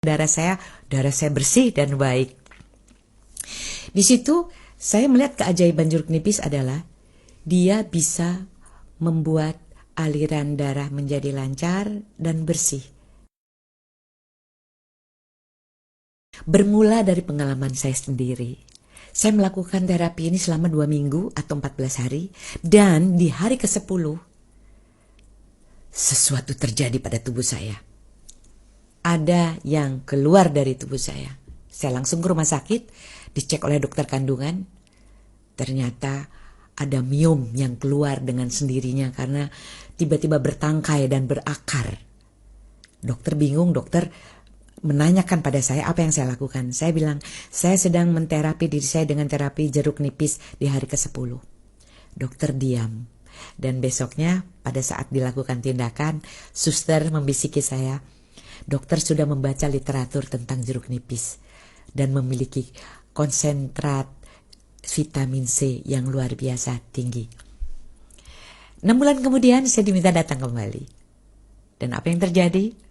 darah saya bersih dan baik. Di situ saya melihat keajaiban jeruk nipis adalah dia bisa membuat aliran darah menjadi lancar dan bersih. Bermula dari pengalaman saya sendiri. Saya melakukan terapi ini selama 2 minggu atau 14 hari. Dan di hari ke-10, sesuatu terjadi pada tubuh saya. Ada yang keluar dari tubuh saya. Saya langsung ke rumah sakit, dicek oleh dokter kandungan. Ternyata ada miom yang keluar dengan sendirinya karena tiba-tiba bertangkai dan berakar. Dokter bingung, dokter menanyakan pada saya apa yang saya lakukan. Saya bilang, saya sedang menterapi diri saya dengan terapi jeruk nipis di hari ke-10. Dokter diam. Dan besoknya pada saat dilakukan tindakan, suster membisiki saya, dokter sudah membaca literatur tentang jeruk nipis dan memiliki konsentrat vitamin C yang luar biasa tinggi. 6 bulan kemudian saya diminta datang kembali. Dan apa yang terjadi?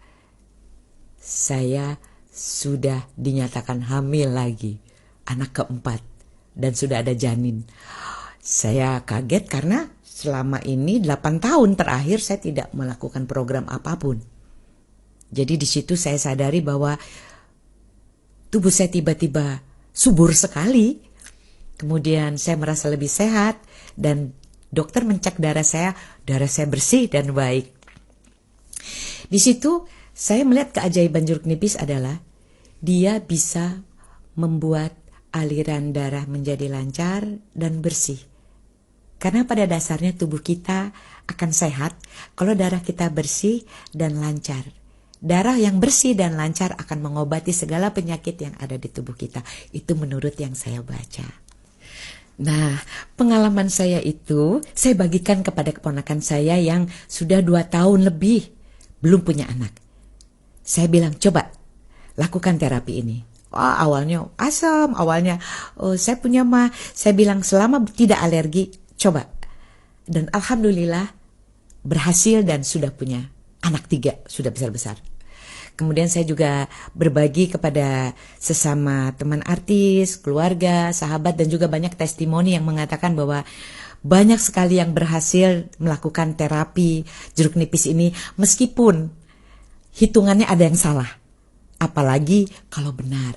Saya sudah dinyatakan hamil lagi, anak ke-4, dan sudah ada janin. Saya kaget karena selama ini 8 tahun terakhir saya tidak melakukan program apapun. Jadi di situ saya sadari bahwa tubuh saya tiba-tiba subur sekali. Kemudian saya merasa lebih sehat dan dokter mencek darah saya bersih dan baik. Di situ saya melihat keajaiban jeruk nipis adalah dia bisa membuat aliran darah menjadi lancar dan bersih. Karena pada dasarnya tubuh kita akan sehat kalau darah kita bersih dan lancar. Darah yang bersih dan lancar akan mengobati segala penyakit yang ada di tubuh kita. Itu menurut yang saya baca. Nah, pengalaman saya itu saya bagikan kepada keponakan saya yang sudah 2 tahun lebih belum punya anak. Saya bilang, coba lakukan terapi ini. Awalnya asam, saya punya mah. Saya bilang selama tidak alergi, coba. Dan alhamdulillah berhasil dan sudah punya anak 3, sudah besar-besar. Kemudian saya juga berbagi kepada sesama teman artis, keluarga, sahabat, dan juga banyak testimoni yang mengatakan bahwa banyak sekali yang berhasil melakukan terapi jeruk nipis ini meskipun hitungannya ada yang salah, apalagi kalau benar.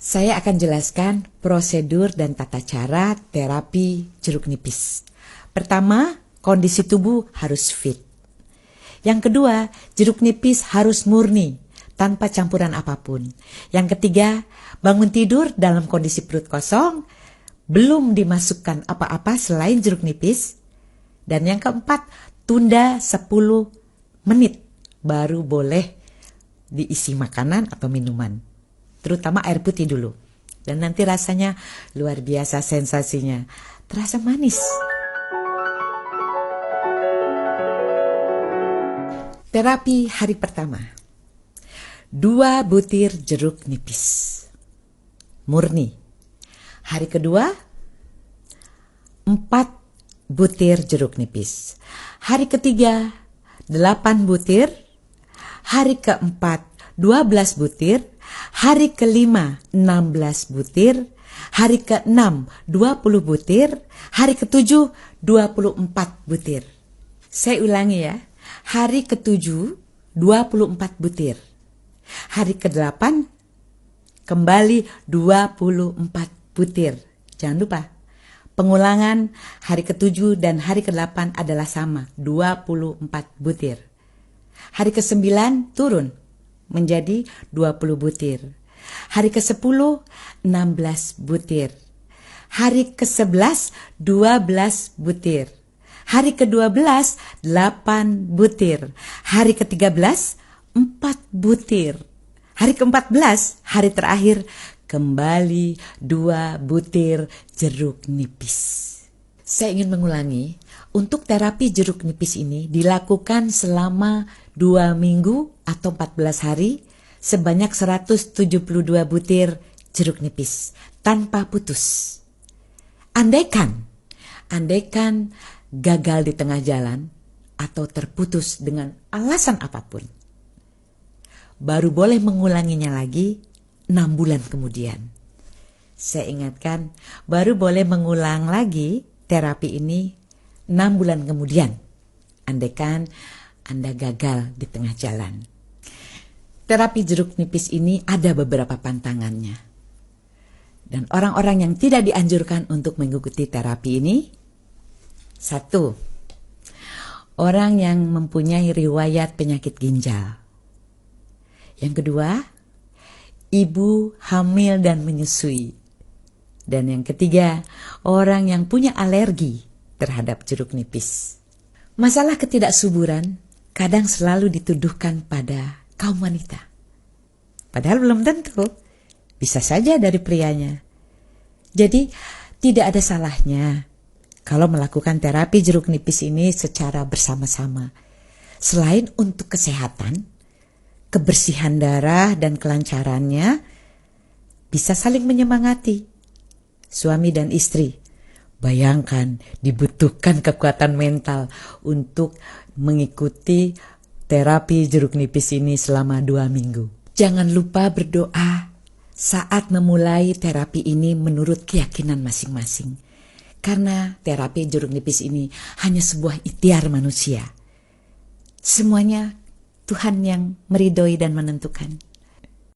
Saya akan jelaskan prosedur dan tata cara terapi jeruk nipis. Pertama, kondisi tubuh harus fit. Yang kedua, jeruk nipis harus murni, tanpa campuran apapun. Yang ketiga, bangun tidur dalam kondisi perut kosong, belum dimasukkan apa-apa selain jeruk nipis. Dan yang keempat, tunda 10 menit. Baru boleh diisi makanan atau minuman. Terutama air putih dulu. Dan nanti rasanya luar biasa sensasinya. Terasa manis. Terapi hari pertama. 2 butir jeruk nipis. Murni. Hari kedua, 4 butir jeruk nipis. Hari ketiga, 8 butir. Hari keempat, 12 butir. Hari kelima, 16 butir. Hari keenam, 20 butir. Hari ketujuh, 24 butir. Saya ulangi ya. Hari ketujuh, 24 butir. Hari ke-8, kembali 24 butir. Jangan lupa, pengulangan hari ke-7 dan hari ke-8 adalah sama, 24 butir. Hari ke-9 turun menjadi 20 butir. Hari ke-10, 16 butir. Hari ke-11, 12 butir. Hari ke-12, 8 butir. Hari ke-13, 4 butir. Hari ke-14, hari terakhir, kembali 2 butir jeruk nipis. Saya ingin mengulangi, untuk terapi jeruk nipis ini dilakukan selama 2 minggu atau 14 hari sebanyak 172 butir jeruk nipis tanpa putus. Andaikan gagal di tengah jalan atau terputus dengan alasan apapun, baru boleh mengulanginya lagi 6 bulan kemudian. Saya ingatkan, baru boleh mengulang lagi terapi ini 6 bulan kemudian. Andaikan Anda gagal di tengah jalan. Terapi jeruk nipis ini ada beberapa pantangannya. Dan orang-orang yang tidak dianjurkan untuk mengikuti terapi ini, 1, orang yang mempunyai riwayat penyakit ginjal. Yang kedua, ibu hamil dan menyusui. Dan yang ketiga, orang yang punya alergi terhadap jeruk nipis. Masalah ketidaksuburan kadang selalu dituduhkan pada kaum wanita. Padahal belum tentu, bisa saja dari prianya. Jadi tidak ada salahnya kalau melakukan terapi jeruk nipis ini secara bersama-sama. Selain untuk kesehatan, kebersihan darah dan kelancarannya, bisa saling menyemangati. Suami dan istri, bayangkan dibutuhkan kekuatan mental untuk mengikuti terapi jeruk nipis ini selama 2 minggu. Jangan lupa berdoa saat memulai terapi ini menurut keyakinan masing-masing. Karena terapi jeruk nipis ini hanya sebuah ikhtiar manusia. Semuanya Tuhan yang meridhoi dan menentukan.